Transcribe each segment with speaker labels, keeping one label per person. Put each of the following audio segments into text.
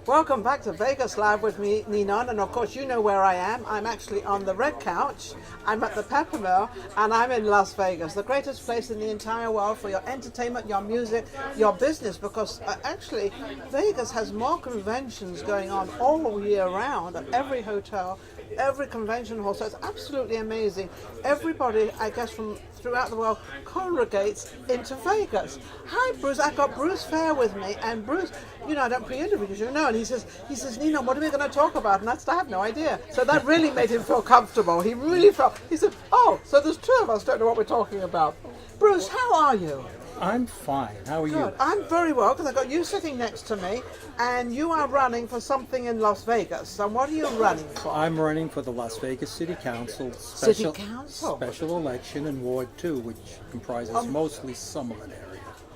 Speaker 1: Welcome back to Vegas Live with me, Ninon, and of course you know where I am. I'm actually on the red couch. I'm at the Pepper Mill, and I'm in Las Vegas, the greatest place in the entire world for your entertainment, your music, your business, because actually Vegas has more conventions going on all year round at every hotel, every convention hall, so it's absolutely amazing. Everybody, I guess, from throughout the world congregates into Vegas. Hi, Bruce. I got Bruce Feher with me, and Bruce, you know, I don't pre-interview because you know, and he says, Nina, what are we going to talk about? And I said, I have no idea. So that really made him feel comfortable. He really felt. He said, oh, so there's two of us don't know what we're talking about. Bruce, how are you?
Speaker 2: I'm fine. How are you?
Speaker 1: Good. I'm very well because I got you sitting next to me, and you are running for something in Las Vegas. And what are you running for?
Speaker 2: I'm running for the Las Vegas City Council
Speaker 1: City Council?
Speaker 2: Special election in Ward 2, which comprises mostly Summerlin area.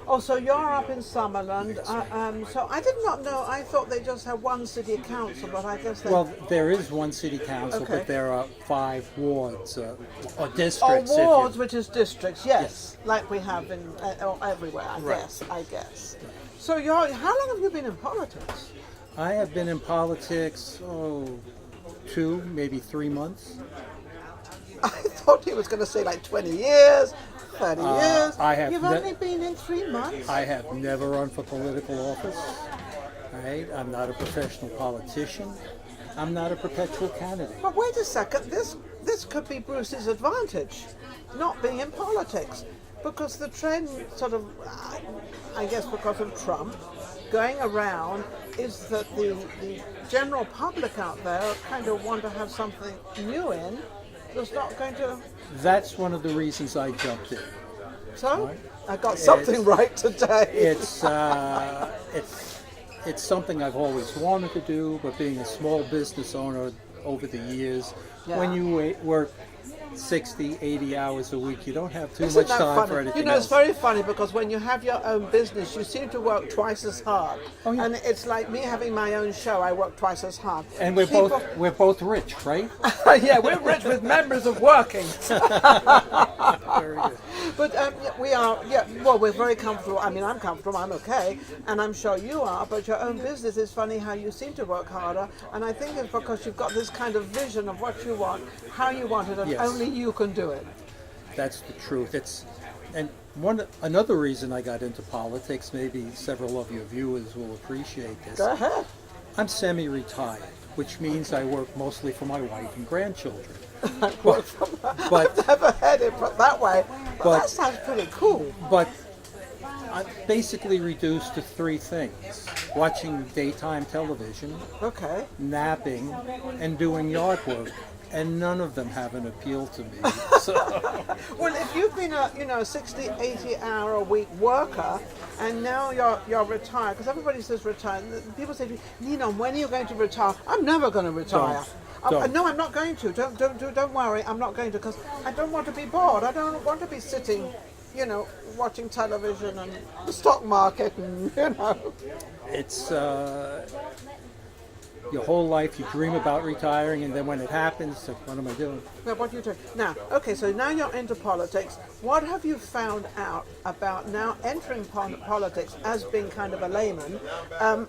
Speaker 1: Oh, so you're up in Summerlin. So I did not know. I thought they just had one city council, but I guess they...
Speaker 2: Well, there is one city council,
Speaker 1: Okay.
Speaker 2: but there are 5 wards or districts.
Speaker 1: Oh, wards, which is districts, yes. Like we have in everywhere, I
Speaker 2: Right.
Speaker 1: guess. So how long have you been in politics?
Speaker 2: I have been in politics, 2, maybe 3 months.
Speaker 1: I thought he was going to say like 20 years, 30 years.
Speaker 2: I have
Speaker 1: You've only been in 3 months?
Speaker 2: I have never run for political office. Right? I'm not a professional politician. I'm not a perpetual candidate.
Speaker 1: But wait a second, this could be Bruce's advantage, not being in politics. Because the trend sort of, I guess because of Trump, going around is that the general public out there kind of want to have something new in that's not going to...
Speaker 2: That's one of the reasons I jumped in.
Speaker 1: So, I got something right today.
Speaker 2: It's something I've always wanted to do, but being a small business owner over the years, when you work 60, 80 hours a week, you don't have too
Speaker 1: Isn't
Speaker 2: much
Speaker 1: that
Speaker 2: time
Speaker 1: funny?
Speaker 2: for anything
Speaker 1: You know,
Speaker 2: else.
Speaker 1: it's very funny because when you have your own business, you seem to work twice as hard.
Speaker 2: Oh, yeah.
Speaker 1: And it's like me having my own show, I work twice as hard.
Speaker 2: And we're both rich, right?
Speaker 1: Yeah, we're rich with members of working.
Speaker 2: Very good.
Speaker 1: But we are, well, we're very comfortable. I mean, I'm comfortable, I'm okay, and I'm sure you are, but your own business is funny how you seem to work harder, and I think it's because you've got this kind of vision of what you want, how you want it, and
Speaker 2: Yes.
Speaker 1: only you can do it.
Speaker 2: That's the truth. Another reason I got into politics, maybe several of your viewers will appreciate this.
Speaker 1: Go ahead.
Speaker 2: I'm semi-retired, which means I work mostly for my wife and grandchildren.
Speaker 1: I've
Speaker 2: But
Speaker 1: never heard it put that way, but
Speaker 2: But-
Speaker 1: that sounds pretty cool.
Speaker 2: But I'm basically reduced to 3 things: watching daytime television,
Speaker 1: Okay.
Speaker 2: napping, and doing yard work. And none of them have an appeal to me. So,
Speaker 1: Well, if you've been a 60, 80 hour a week worker, and now you're retired, because everybody says retire. People say, Nina, when are you going to retire? I'm never going to retire.
Speaker 2: Don't.
Speaker 1: No, I'm not going to. Don't worry. I'm not going to, because I don't want to be bored. I don't want to be sitting, watching television and the stock market, and
Speaker 2: it's your whole life you dream about retiring, and then when it happens, so what am I doing?
Speaker 1: Well, what are you doing now? Okay, so now you're into politics. What have you found out about now entering politics as being kind of a layman?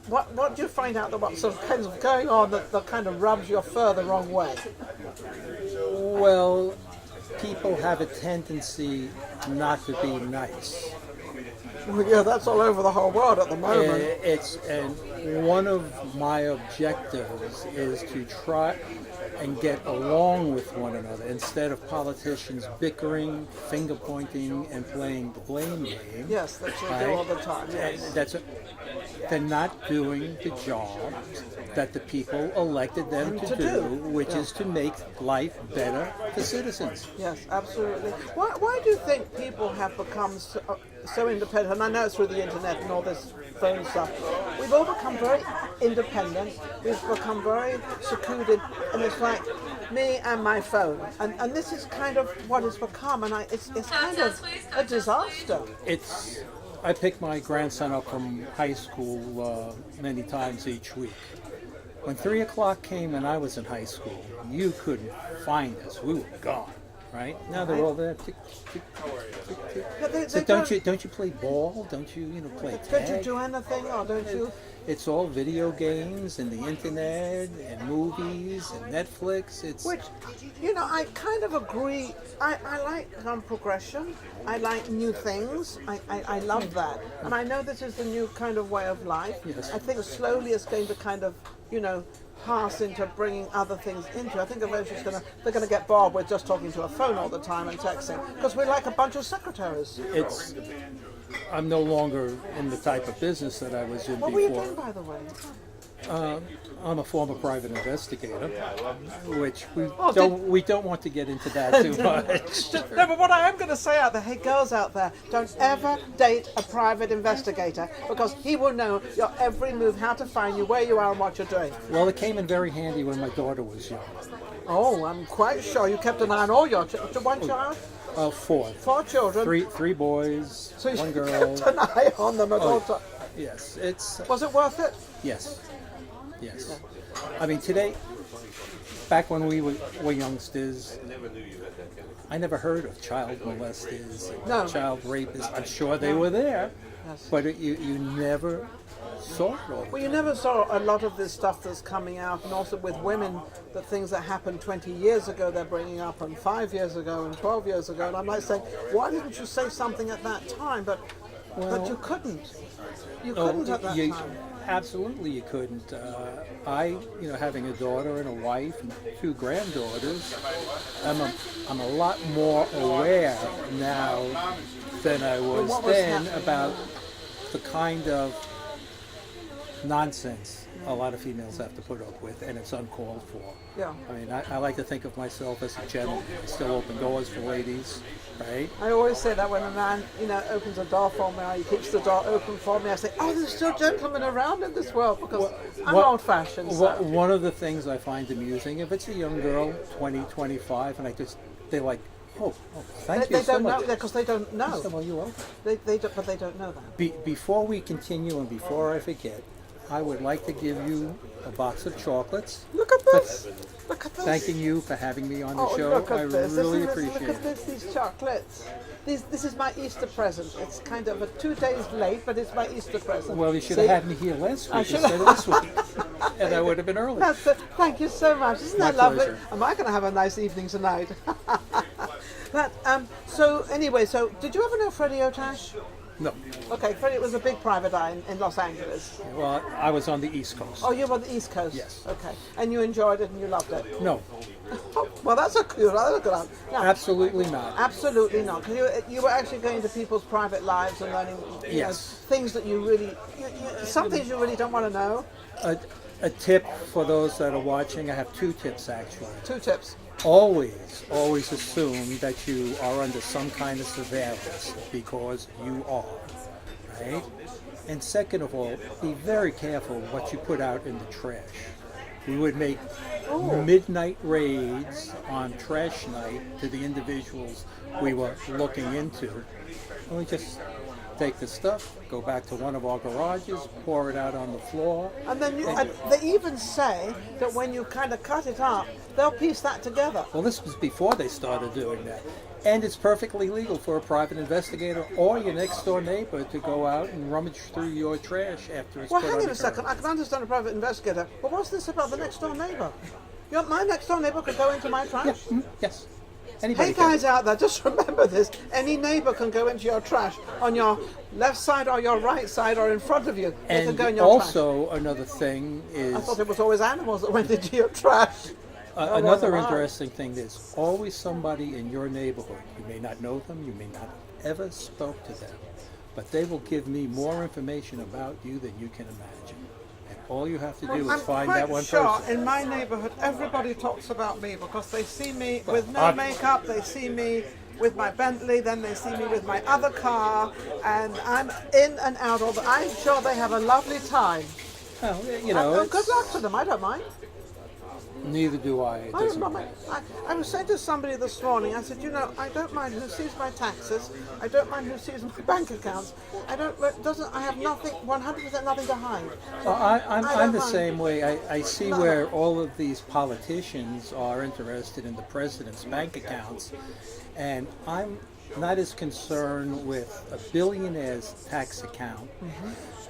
Speaker 1: What do you find out that what sort of kinds of going on that kind of rubs your fur the wrong way?
Speaker 2: Well, people have a tendency not to be nice.
Speaker 1: Well, yeah, that's all over the whole world at the moment.
Speaker 2: And one of my objectives is to try and get along with one another instead of politicians bickering, finger pointing, and playing the blame game.
Speaker 1: Yes, that's what they do all the time. Yes.
Speaker 2: They're not doing the job that the people elected them to do, which is to make life better for citizens.
Speaker 1: Yes, absolutely. Why do you think people have become so independent? And I know it's through the internet and all this phone stuff. We've all become very independent. We've become very secluded, and it's like me and my phone. And this is kind of what it's become, and it's kind of a disaster.
Speaker 2: I pick my grandson up from high school many times each week. When 3 o'clock came and I was in high school, you couldn't find us. We were gone, right? Now they're all there. Tick, tick, tick, tick.
Speaker 1: Yeah,
Speaker 2: So don't you play ball? Don't you play tag?
Speaker 1: Don't you do anything, or don't you
Speaker 2: It's all video games and the internet and movies and Netflix. It's
Speaker 1: Which, I kind of agree. I like progression. I like new things. I love that. And I know this is the new kind of way of life.
Speaker 2: Yes.
Speaker 1: I think slowly it's going to kind of, pass into bringing other things into. I think eventually they're going to get bored with just talking to a phone all the time and texting, because we're like a bunch of secretaries.
Speaker 2: I'm no longer in the type of business that I was in
Speaker 1: What
Speaker 2: before.
Speaker 1: were you doing, by the way?
Speaker 2: I'm a former private investigator, which
Speaker 1: did-
Speaker 2: we don't want to get into that too much.
Speaker 1: No, but what I am going to say out there, hey, girls out there, don't ever date a private investigator, because he will know your every move, how to find you, where you are, and what you're doing.
Speaker 2: Well, it came in very handy when my daughter was young.
Speaker 1: Oh, I'm quite sure you kept an eye on all your one child,
Speaker 2: 4.
Speaker 1: 4 children.
Speaker 2: Three boys,
Speaker 1: So you
Speaker 2: 1 girl.
Speaker 1: kept an eye on them at all times.
Speaker 2: Yes, it's
Speaker 1: Was it worth it?
Speaker 2: yes. I mean, today, back when we were youngsters, I never heard of child molesters, and
Speaker 1: No.
Speaker 2: child rapists. I'm sure they were there,
Speaker 1: Yes.
Speaker 2: but you never saw it all.
Speaker 1: Well, you never saw a lot of this stuff that's coming out, and also with women, the things that happened 20 years ago they're bringing up, and 5 years ago, and 12 years ago, and I'm like saying, why didn't you say something at that time? But you couldn't. You couldn't at that time.
Speaker 2: Absolutely, you couldn't. Having a daughter and a wife and 2 granddaughters, I'm a lot more aware now than I was
Speaker 1: what was
Speaker 2: then
Speaker 1: happening?
Speaker 2: about the kind of nonsense a lot of females have to put up with, and it's uncalled for.
Speaker 1: Yeah.
Speaker 2: I mean, I like to think of myself as a gentleman. I still open doors for ladies, right?
Speaker 1: I always say that when a man, opens a door for me, or he keeps the door open for me, I say, oh, there's still gentlemen around in this world, because I'm old-fashioned. So.
Speaker 2: One of the things I find amusing, if it's a young girl, 20, 25, and they're like, oh, thank you
Speaker 1: They
Speaker 2: so
Speaker 1: don't know,
Speaker 2: much.
Speaker 1: because they don't
Speaker 2: I
Speaker 1: know.
Speaker 2: said, well, you're welcome.
Speaker 1: But they don't know that.
Speaker 2: Before we continue and before I forget, I would like to give you a box of chocolates.
Speaker 1: Look at this. Look at this.
Speaker 2: Thanking you for having me on the
Speaker 1: Oh,
Speaker 2: show.
Speaker 1: look at
Speaker 2: I
Speaker 1: this.
Speaker 2: really
Speaker 1: Look
Speaker 2: appreciate
Speaker 1: at
Speaker 2: it.
Speaker 1: these chocolates. This is my Easter present. It's kind of 2 days late, but it's my Easter present.
Speaker 2: Well, you should
Speaker 1: See?
Speaker 2: have had me here last
Speaker 1: I
Speaker 2: week
Speaker 1: should
Speaker 2: instead of this week. And I would have been early.
Speaker 1: Thank you so much. Isn't
Speaker 2: My
Speaker 1: that lovely?
Speaker 2: pleasure.
Speaker 1: Am I going to have a nice evening tonight? But so anyway, so did you ever know Freddie Otash?
Speaker 2: No.
Speaker 1: Okay, Freddie was a big private eye in Los Angeles.
Speaker 2: Well, I was on the East Coast.
Speaker 1: Oh, you were on the East Coast.
Speaker 2: Yes.
Speaker 1: Okay, and you enjoyed it and you loved it.
Speaker 2: No,
Speaker 1: Oh, well, that's a good one. No,
Speaker 2: absolutely not.
Speaker 1: absolutely not. 'Cause you were actually going into people's private lives and learning
Speaker 2: Yes.
Speaker 1: things that you really, some things you really don't want to know.
Speaker 2: A tip for those that are watching, I have 2 tips actually.
Speaker 1: 2 tips.
Speaker 2: Always assume that you are under some kind of surveillance, because you are, right? And second of all, be very careful what you put out in the trash. We would make midnight raids on trash night to the individuals we were looking into. And we just take the stuff, go back to one of our garages, pour it out on the floor.
Speaker 1: And then and they even say that when you kind of cut it up, they'll piece that together.
Speaker 2: Well, this was before they started doing that. And it's perfectly legal for a private investigator or your next door neighbor to go out and rummage through your trash after it's
Speaker 1: Well,
Speaker 2: put
Speaker 1: hang
Speaker 2: on
Speaker 1: on
Speaker 2: the
Speaker 1: a second. I can understand a private investigator, but what's this about the next door neighbor? My next door neighbor could go into my trash?
Speaker 2: Yes. Anybody
Speaker 1: Hey
Speaker 2: can.
Speaker 1: guys out there, just remember this. Any neighbor can go into your trash on your left side or your right side or in front of you. They can
Speaker 2: And
Speaker 1: go in your trash.
Speaker 2: also another thing is
Speaker 1: I thought it was always animals that went into your trash.
Speaker 2: another
Speaker 1: wasn't I.
Speaker 2: interesting thing. There's always somebody in your neighborhood. You may not know them. You may not have ever spoke to them, but they will give me more information about you than you can imagine. And all you have to do is find that one
Speaker 1: sure
Speaker 2: person.
Speaker 1: in my neighborhood everybody talks about me because they see me with no makeup, they see me with my Bentley, then they see me with my other car, and I'm in and out all the I'm sure they have a lovely time.
Speaker 2: Well, you know,
Speaker 1: And good luck to them, I don't mind.
Speaker 2: neither do I. It
Speaker 1: I don't
Speaker 2: doesn't
Speaker 1: mind. I was saying to somebody this morning, I said, I don't mind who sees my taxes, I don't mind who sees my bank accounts. I have nothing, 100% nothing to hide.
Speaker 2: Well, I'm
Speaker 1: don't
Speaker 2: the
Speaker 1: mind.
Speaker 2: same way. I see where all of these politicians are interested in the president's bank accounts, and I'm not as concerned with a billionaire's tax account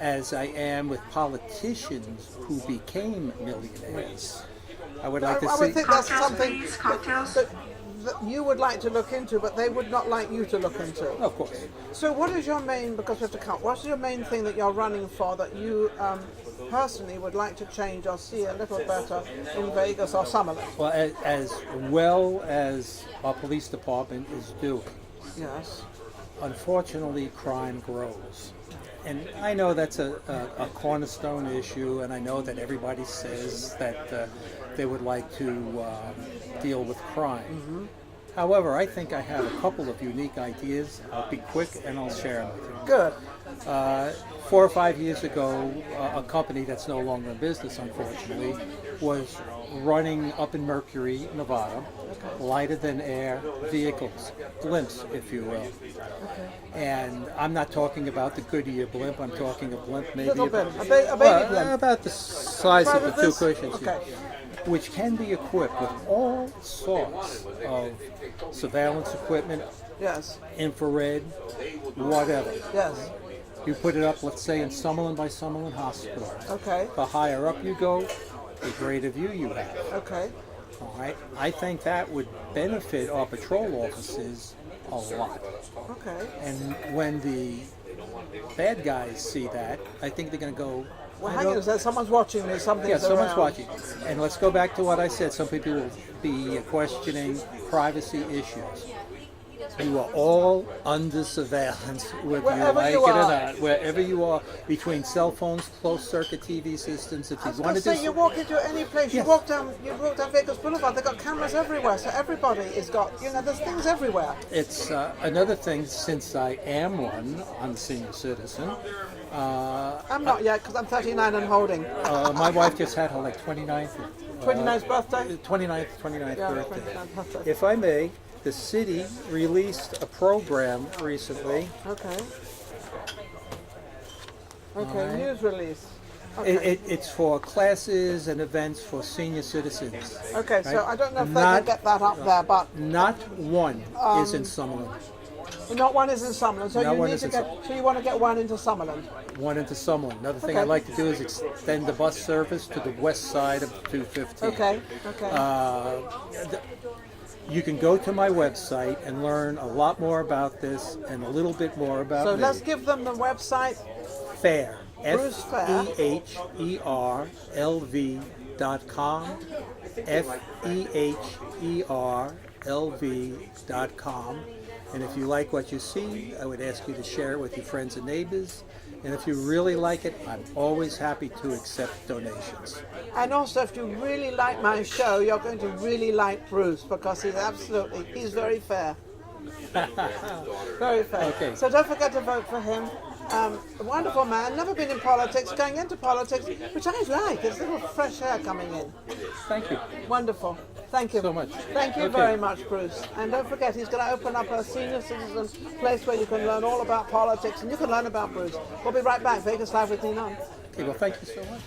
Speaker 2: as I am with politicians who became millionaires. I would like to
Speaker 1: I
Speaker 2: see.
Speaker 1: would think that's
Speaker 3: Cocktails,
Speaker 1: something
Speaker 3: please. Cocktails.
Speaker 1: that you would like to look into, but they would not like you to look into.
Speaker 2: Of course.
Speaker 1: So what is your main, because we have to count, what's your main thing that you're running for that you personally would like to change or see a little better in Vegas or Summerlin?
Speaker 2: Well as our police department is doing,
Speaker 1: Yes.
Speaker 2: unfortunately, crime grows. And I know that's a cornerstone issue, and I know that everybody says that they would like to deal with crime. However, I think I have a couple of unique ideas. I'll be quick and I'll share them with you.
Speaker 1: Good.
Speaker 2: 4 or 5 years ago, a company that's no longer in business, unfortunately, was running up in Mercury, Nevada, lighter than air vehicles, blimps, if you will. And I'm not talking about the Goodyear blimp. I'm talking a blimp maybe
Speaker 1: Little
Speaker 2: about,
Speaker 1: bit. A baby blimp.
Speaker 2: about the size
Speaker 1: Size
Speaker 2: of the
Speaker 1: of
Speaker 2: two
Speaker 1: this?
Speaker 2: cushions,
Speaker 1: Okay.
Speaker 2: which can be equipped with all sorts of surveillance equipment,
Speaker 1: Yes.
Speaker 2: infrared, whatever.
Speaker 1: Yes.
Speaker 2: You put it up, let's say, in Summerlin by Summerlin Hospital.
Speaker 1: Okay.
Speaker 2: The higher up you go, the greater view you have.
Speaker 1: Okay.
Speaker 2: All right. I think that would benefit our patrol officers a lot.
Speaker 1: Okay.
Speaker 2: And when the bad guys see that, I think they're going to go.
Speaker 1: Well,
Speaker 2: I
Speaker 1: hang
Speaker 2: don't-
Speaker 1: on a second. Someone's watching me. Something's
Speaker 2: Yeah, someone's
Speaker 1: around.
Speaker 2: watching. And let's go back to what I said. Some people will be questioning privacy issues. You are all under surveillance, whether you
Speaker 1: Wherever
Speaker 2: like
Speaker 1: you
Speaker 2: it or
Speaker 1: are.
Speaker 2: not. Wherever you are, between cell phones, closed circuit TV systems. If
Speaker 1: I
Speaker 2: you
Speaker 1: was
Speaker 2: want
Speaker 1: going
Speaker 2: to
Speaker 1: to say,
Speaker 2: do
Speaker 1: you walk into any place,
Speaker 2: Yes.
Speaker 1: you walk down Vegas Boulevard, they've got cameras everywhere, so everybody has got, there's things everywhere.
Speaker 2: It's another thing, since I am one, I'm a senior citizen.
Speaker 1: I'm not yet, because I'm 39 and holding.
Speaker 2: My wife just had her 29th
Speaker 1: 29th birthday?
Speaker 2: 29th
Speaker 1: Yeah,
Speaker 2: birthday.
Speaker 1: 29th birthday.
Speaker 2: If I may, the city released a program recently.
Speaker 1: Okay. Okay,
Speaker 2: Alright.
Speaker 1: news release. Okay.
Speaker 2: It's for classes and events for senior citizens.
Speaker 1: Okay, so
Speaker 2: right?
Speaker 1: I don't know if they
Speaker 2: Not-
Speaker 1: can get that up there, but
Speaker 2: Not one is in Summerlin.
Speaker 1: not one is in Summerlin, so
Speaker 2: Not
Speaker 1: you
Speaker 2: one
Speaker 1: need
Speaker 2: is
Speaker 1: to
Speaker 2: in
Speaker 1: get, so you want to get one into Summerlin.
Speaker 2: One into Summerlin. Another thing
Speaker 1: Okay.
Speaker 2: I'd like to do is extend the bus service to the west side of 215.
Speaker 1: Okay, okay.
Speaker 2: You can go to my website and learn a lot more about this and a little bit more about
Speaker 1: So
Speaker 2: me.
Speaker 1: let's give them the website.
Speaker 2: Feher,
Speaker 1: Bruce Feher.
Speaker 2: FEHERLV.com, FEHERLV.com. And if you like what you see, I would ask you to share it with your friends and neighbors. And if you really like it, I'm always happy to accept donations.
Speaker 1: And also, if you really like my show, you're going to really like Bruce, because he's very fair. Very fair.
Speaker 2: Okay.
Speaker 1: So don't forget to vote for him. A wonderful man, never been in politics, going into politics, which I like. There's a little fresh air coming in.
Speaker 2: Thank you.
Speaker 1: Wonderful. Thank you
Speaker 2: So much.
Speaker 1: Thank you
Speaker 2: Okay.
Speaker 1: very much, Bruce. And don't forget, he's going to open up a senior citizen place where you can learn all about politics, and you can learn about Bruce. We'll be right back. Vegas Live with Ninon.
Speaker 2: Okay, well, thank you so much.